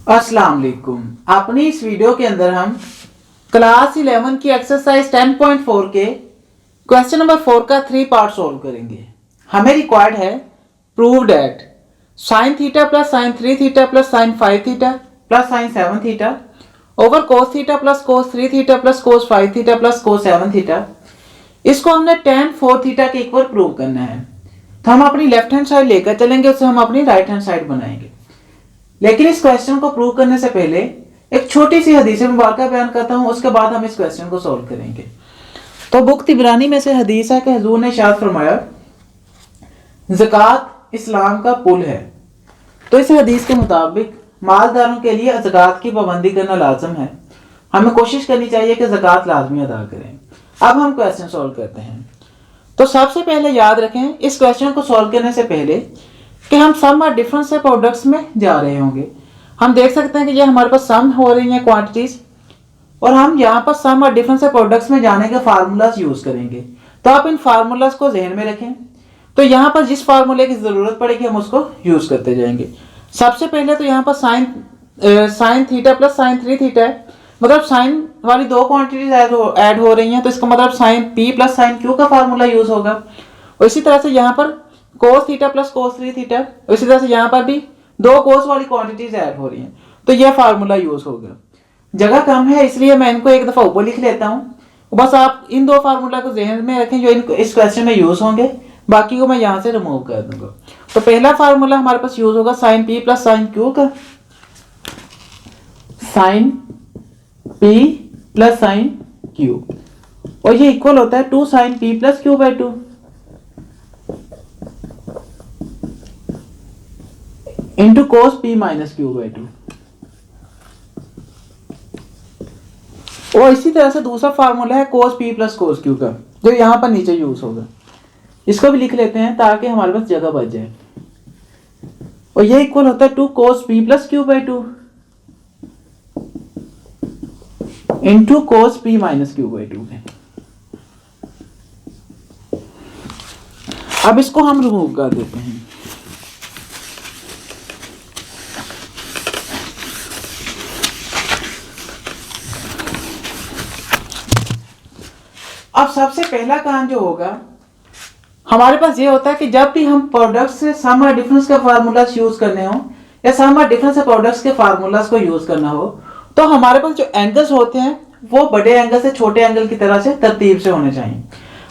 अस्सलाम वालेकुम। अपनी इस वीडियो के अंदर हम क्लास 11 की एक्सरसाइज 10.4 के क्वेश्चन नंबर 4 का 3 पार्ट सॉल्व करेंगे। हमें रिक्वायर्ड है prove that sine theta plus sign 3 theta plus sign 5 theta plus sign 7 theta over cos theta plus cos 3 theta plus cos 5 theta plus cos 7 theta, इसको हमने tan 4 theta के equal prove करना है। तो हम अपनी लेफ्ट हैंड साइड लेकर चलेंगे, उससे हम अपनी राइट हैंड साइड बनाएंगे। लेकिन इस क्वेश्चन को प्रूव करने से पहले एक छोटी सी हदीस मुबारक बयान करता हूं, उसके बाद हम इस क्वेश्चन को सॉल्व करेंगे। तो बुक तिबरानी में से हदीस है कि हुजूर ने इरशाद फरमाया, ज़कात इस्लाम का पुल है। तो इस हदीस के मुताबिक मालदारों के लिए ज़कात की पाबंदी करना लाजम है। हमें कोशिश करनी चाहिए कि ज़कात लाजमी अदा करें। अब हम क्वेश्चन सॉल्व करते हैं। तो सबसे पहले याद रखें, इस क्वेश्चन को सॉल्व करने से पहले कि हम सम और डिफरेंस से प्रोडक्ट्स में जा रहे होंगे। हम देख सकते हैं कि ये हमारे पास सम हो रही हैं क्वांटिटीज, और हम यहाँ पर सम और डिफरेंस से प्रोडक्ट्स में जाने के फार्मूलाज यूज करेंगे। तो आप इन फार्मूलाज को जहन में रखें। तो यहाँ पर जिस फार्मूले की जरूरत पड़ेगी हम उसको यूज करते जाएंगे। सबसे पहले तो यहाँ पर sine theta plus sign 3 theta है, मतलब साइन वाली दो क्वांटिटीज ऐड हो रही हैं, तो इसका मतलब sine P plus sine Q का फार्मूला यूज होगा। और इसी तरह से यहाँ पर cos theta plus cos 3 theta, इसी तरह से यहाँ पर भी दो कोस वाली क्वांटिटीज ऐड हो रही हैं, तो यह फार्मूला यूज होगा। जगह कम है इसलिए मैं इनको एक दफा ऊपर लिख लेता हूँ। बस आप इन दो फार्मूला को जहन में रखें जो इनको इस क्वेश्चन में यूज होंगे, बाकी को मैं यहाँ से रिमूव कर दूंगा। तो पहला फार्मूला हमारे पास यूज होगा sine P plus sine Q का, sine P plus sine Q, और ये इक्वल होता है 2 sine P plus Q by 2 into cos P minus Q by 2। और इसी तरह से दूसरा फार्मूला है cos P plus cos Q का, जो यहां पर नीचे यूज होगा। इसको भी लिख लेते हैं ताकि हमारे पास जगह बच जाए। और ये इक्वल होता है 2 cos P plus Q by 2 into cos P minus Q by 2 है। अब इसको हम रिमूव कर देते हैं। अब सबसे पहला काम जो होगा हमारे पास ये होता है कि जब भी हम प्रोडक्ट्स से सम और डिफरेंस के फार्मूलाज यूज करने हो या सम और डिफरेंस से प्रोडक्ट्स के फार्मूलाज को यूज करना हो, तो हमारे पास जो एंगल्स होते हैं वो बड़े एंगल से छोटे एंगल की तरह से तरतीब से होने चाहिए।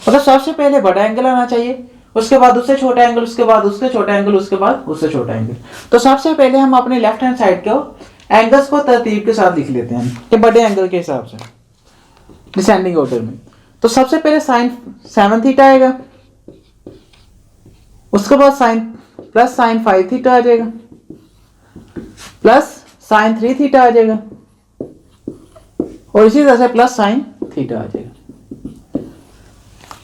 मतलब सबसे पहले बड़ा एंगल आना चाहिए, उसके बाद उससे छोटा एंगल, उसके बाद उससे छोटा एंगल, उसके बाद उससे छोटा एंगल। तो सबसे पहले हम अपने लेफ्ट हैंड साइड के एंगल्स को तरतीब के साथ लिख लेते हैं कि बड़े एंगल के हिसाब से डिसेंडिंग ऑर्डर में। तो सबसे पहले साइन 7 थीटा आएगा, उसके बाद साइन प्लस साइन 5 थीटा आ जाएगा, प्लस साइन 3 थीटा आ जाएगा, और इसी तरह से प्लस साइन थीटा आ जाएगा।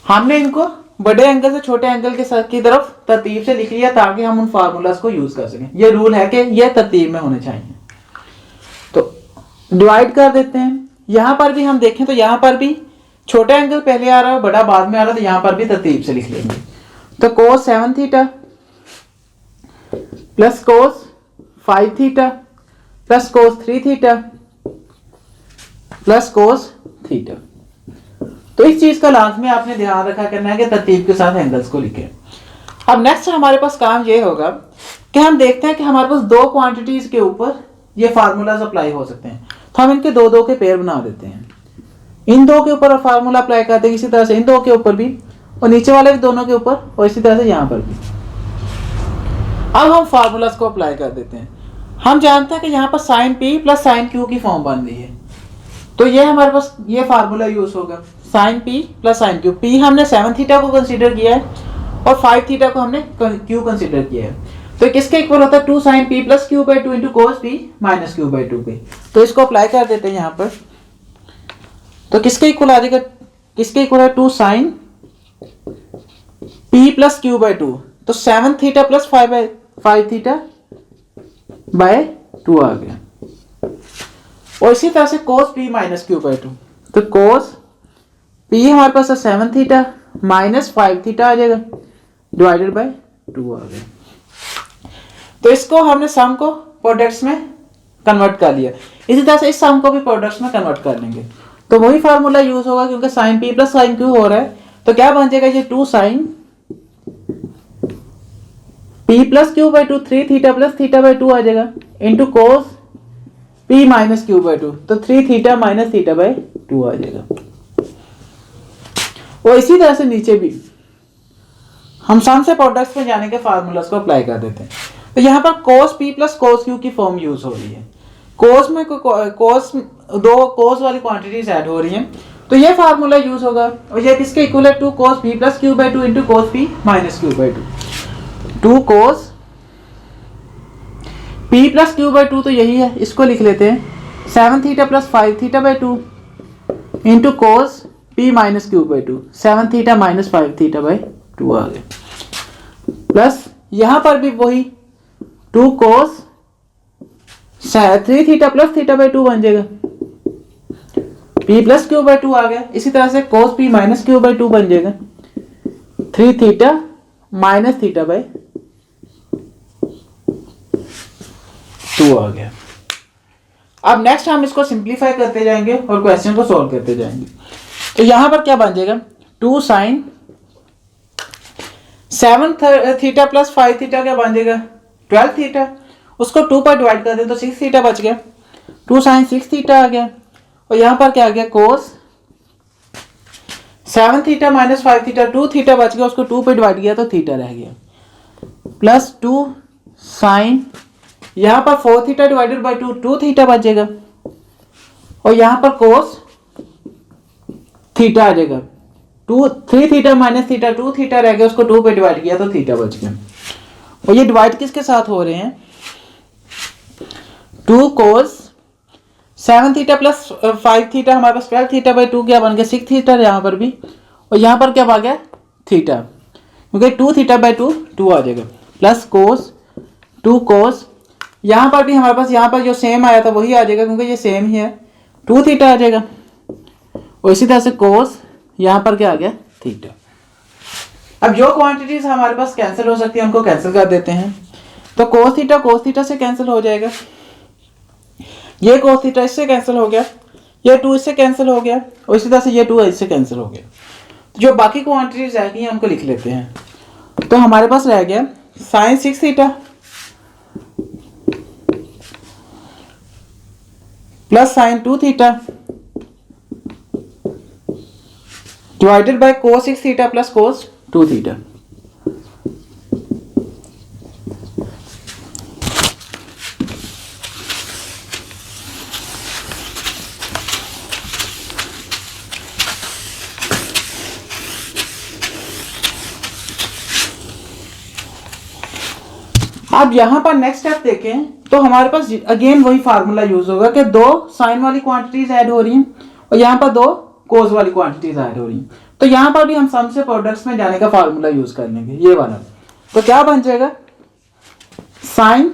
हमने इनको बड़े एंगल से छोटे एंगल के साथ की तरफ तरतीब से लिख लिया ताकि हम उन फार्मूलाज को यूज कर सकें। ये रूल है कि ये तरतीब में होने चाहिए। तो डिवाइड कर देते हैं। यहां पर भी हम देखें तो यहां पर भी छोटा एंगल पहले आ रहा है, बड़ा बाद में आ रहा है, तो यहां पर भी तरतीब से लिख लेंगे। तो कोस 7 थीटा प्लस कोस 5 theta plus cos 3 theta plus cos theta. तो इस चीज का लाजमी आपने ध्यान रखा करना है कि तरतीब के साथ एंगल्स को लिखें। अब नेक्स्ट हमारे पास काम ये होगा कि हम देखते हैं कि हमारे पास दो क्वांटिटीज के ऊपर ये फार्मूलाज अप्लाई हो सकते हैं, तो हम इनके दो दो के पेयर बना देते हैं। इन दो के ऊपर फार्मूला अप्लाई करते हैं, इसी तरह से इन दो के ऊपर भी, और नीचे वाले भी दोनों के ऊपर, और इसी तरह से यहां पर भी। अब हम फार्मूलाज को अप्लाई कर देते हैं। हम जानते हैं कि यहाँ पर sine P plus sine Q की फॉर्म बन रही है, तो ये हमारे पास ये फार्मूला यूज होगा sine P plus sine Q. P हमने 7 थीटा को कंसीडर किया है और 5 थीटा को हमने क्यू कंसीडर किया है। तो किसके इक्वल होता है 2 sine P plus Q by 2 into cos P minus Q by 2 पे। तो इसको अप्लाई कर देते हैं यहाँ पर। तो किसके इक्वल आ जाएगा, किसके इक्वल है 2 sine P plus Q by 2, तो 7 थीटा प्लस 5 थीटा बाय 2 आ गया। और इसी तरह से cos P minus Q by 2, तो कोस पी हमारे पास है 7 थीटा माइनस 5 थीटा आ जाएगा डिवाइडेड बाय 2 आ गया। तो इसको हमने सम को प्रोडक्ट्स में कन्वर्ट कर लिया। इसी तरह से इस सम को भी प्रोडक्ट्स में कन्वर्ट कर लेंगे तो वही फार्मूला यूज होगा, क्योंकि sine P plus sine Q हो रहा है तो क्या बन जाएगा, ये 2 sine P plus Q by 2 3 theta plus theta by 2 आ जाएगा into cos P minus Q by 2 तो 3 थीटा माइनस थीटा बाई 2 आ जाएगा। और इसी तरह से नीचे भी हम सम से प्रोडक्ट्स में जाने के फार्मूलास को अप्लाई कर देते हैं। तो यहाँ पर cos p plus cos q की फॉर्म यूज हो रही है। cos में cos दो cos वाली क्वांटिटीज ऐड हो रही हैं तो ये फार्मूला यूज होगा और ये किसके इक्वल है, 2 cos p plus q by 2 into cos p minus q by 2। 2 cos p plus q by 2 तो यही है, इसको लिख लेते हैं 7 theta plus 5 theta by 2 into cos p minus q by 2 7 theta minus 5 theta by 2 आ गया। प्लस यहां पर भी वही 2 cos 3 theta plus theta by 2 बन जाएगा, p प्लस क्यू बाई 2 आ गया। इसी तरह से cos p minus Q by 2 बन जाएगा 3 थीटा माइनस थीटा बाई 2 आ गया। अब नेक्स्ट हम इसको सिंप्लीफाई करते जाएंगे और क्वेश्चन को सॉल्व करते जाएंगे। तो यहां पर क्या बन जाएगा, 2 साइन 7 थीटा प्लस 5 थीटा क्या बन जाएगा 12 थीटा, उसको 2 पर डिवाइड कर दें तो 6 थीटा बच गया, 2 साइन 6 थीटा आ गया। और यहाँ पर क्या आ गया, कोस 7 थीटा माइनस 5 थीटा 2 थीटा बच गया, उसको 2 पे डिवाइड किया तो थीटा रह गया, प्लस 2 साइन यहाँ पर 4 थीटा डिवाइडेड बाई 2 2 थीटा बच जाएगा और यहाँ पर कोस थीटा आ जाएगा 3 थीटा माइनस थीटा 2 थीटा रह गया, उसको 2 पे डिवाइड किया तो थीटा बच गया। और ये डिवाइड किसके साथ हो रहे हैं, 2 cos 7 थीटा प्लस 5 थीटा हमारे पास 12 थीटा बाई 2 क्या बन गया 6 थीटा यहाँ पर भी, और यहाँ पर क्या आ गया थीटा, क्योंकि 2 थीटा बाई 2 2 आ जाएगा, प्लस कोस 2 cos यहाँ पर भी हमारे पास यहाँ पर जो सेम आया था वही आ जाएगा क्योंकि ये सेम ही है 2 थीटा आ जाएगा। और इसी तरह से कोस यहाँ पर क्या आ गया थीटा। अब जो क्वांटिटीज हमारे पास कैंसिल हो सकती है उनको कैंसिल कर देते हैं। तो कोस थीटा से कैंसिल हो जाएगा, ये कोस थीटा इससे कैंसिल हो गया, ये 2 इससे कैंसिल हो गया और इसी तरह से ये 2 इससे कैंसिल हो गया। तो जो बाकी क्वांटिटीज रह गई हैं उनको लिख लेते हैं। तो हमारे पास रह गया sine 6 theta plus sine 2 theta divided by cos 6 theta plus cos 2 theta. अब यहां पर नेक्स्ट स्टेप देखें तो हमारे पास अगेन वही फार्मूला यूज होगा कि 2 साइन वाली क्वांटिटीज ऐड हो रही हैं और यहां पर 2 कोस वाली क्वांटिटीज ऐड हो रही हैं। तो यहां पर भी हम सम से प्रोडक्ट्स में जाने का फार्मूला यूज कर लेंगे, ये वाला। तो क्या बन जाएगा, sine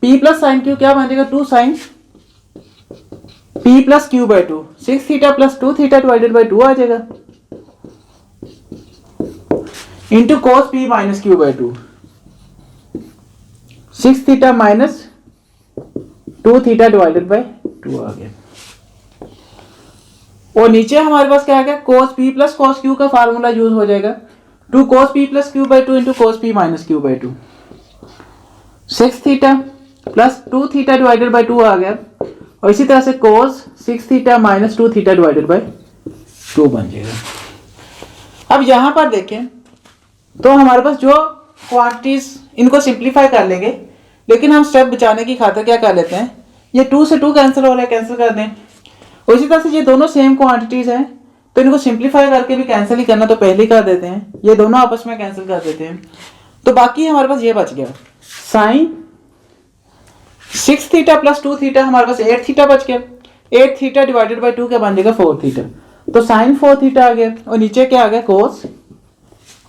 p plus sine Q क्या बन जाएगा 2 sine p plus Q by 2 6 theta plus 2 theta divided by 2 आ जाएगा into cos p minus Q by 2 6 theta minus 2 theta divided by 2 आ गया। और नीचे हमारे पास क्या आ गया, cos p plus cos q का फार्मूला यूज हो जाएगा 2 cos p plus q by 2 into cos p minus q by 2 6 theta plus 2 theta divided by 2 आ गया और इसी तरह से cos 6 theta minus 2 theta divided by 2 बन जाएगा। अब यहां पर देखें तो हमारे पास जो क्वांटिटीज इनको सिंप्लीफाई कर लेंगे, लेकिन हम स्टेप बचाने की खातिर क्या कर लेते हैं, ये 2 से 2 कैंसिल हो रहा है, कैंसिल कर दें। और इसी तरह से ये दोनों सेम क्वांटिटीज हैं तो इनको सिंप्लीफाई करके भी कैंसिल ही करना तो पहले ही कर देते हैं, ये दोनों आपस में कैंसिल कर देते हैं। तो बाकी हमारे पास ये बच गया साइन 6 थीटा प्लस 2 थीटा हमारे पास 8 थीटा बच गया, 8 थीटा डिवाइडेड बाई 2 क्या बन जाएगा 4 थीटा, तो साइन 4 थीटा आ गया और नीचे क्या आ गया कोस,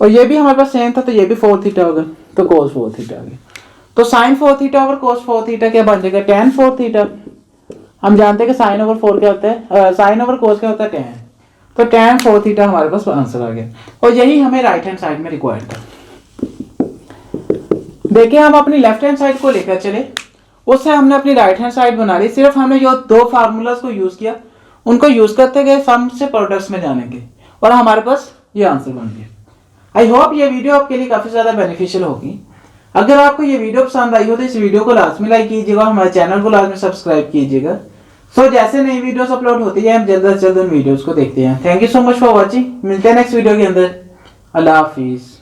और ये भी हमारे पास सेम था तो ये भी 4 थीटा होगा तो कोस 4 थीटा आ गया। तो साइन 4 थीटा ओवर कोस 4 थीटा क्या बन जाएगा tan 4 थीटा। हम जानते हैं कि साइन ओवर 4 क्या होता है, साइन ओवर कोस क्या होता है tan, तो tan 4 थीटा हमारे पास आंसर आ गया और यही हमें राइट हैंड साइड में रिक्वायर्ड था। देखिए हम अपनी लेफ्ट हैंड साइड को लेकर चले उससे हमने अपनी राइट हैंड साइड बना ली। सिर्फ हमने जो दो फार्मूलाज को यूज किया उनको यूज करते गए सम से प्रोडक्ट्स में जाने के, और हमारे पास ये आंसर बन गया। आई होप ये वीडियो आपके लिए काफी ज्यादा बेनिफिशियल होगी। अगर आपको ये वीडियो पसंद आई हो तो इस वीडियो को लाजमी लाइक कीजिएगा, हमारे चैनल को लाजमी सब्सक्राइब कीजिएगा। सो जैसे नई वीडियोस अपलोड होती है हम जल्द से जल्द उन वीडियोस को देखते हैं। Thank you so much for watching. मिलते हैं नेक्स्ट वीडियो के अंदर। अल्लाह हाफिज।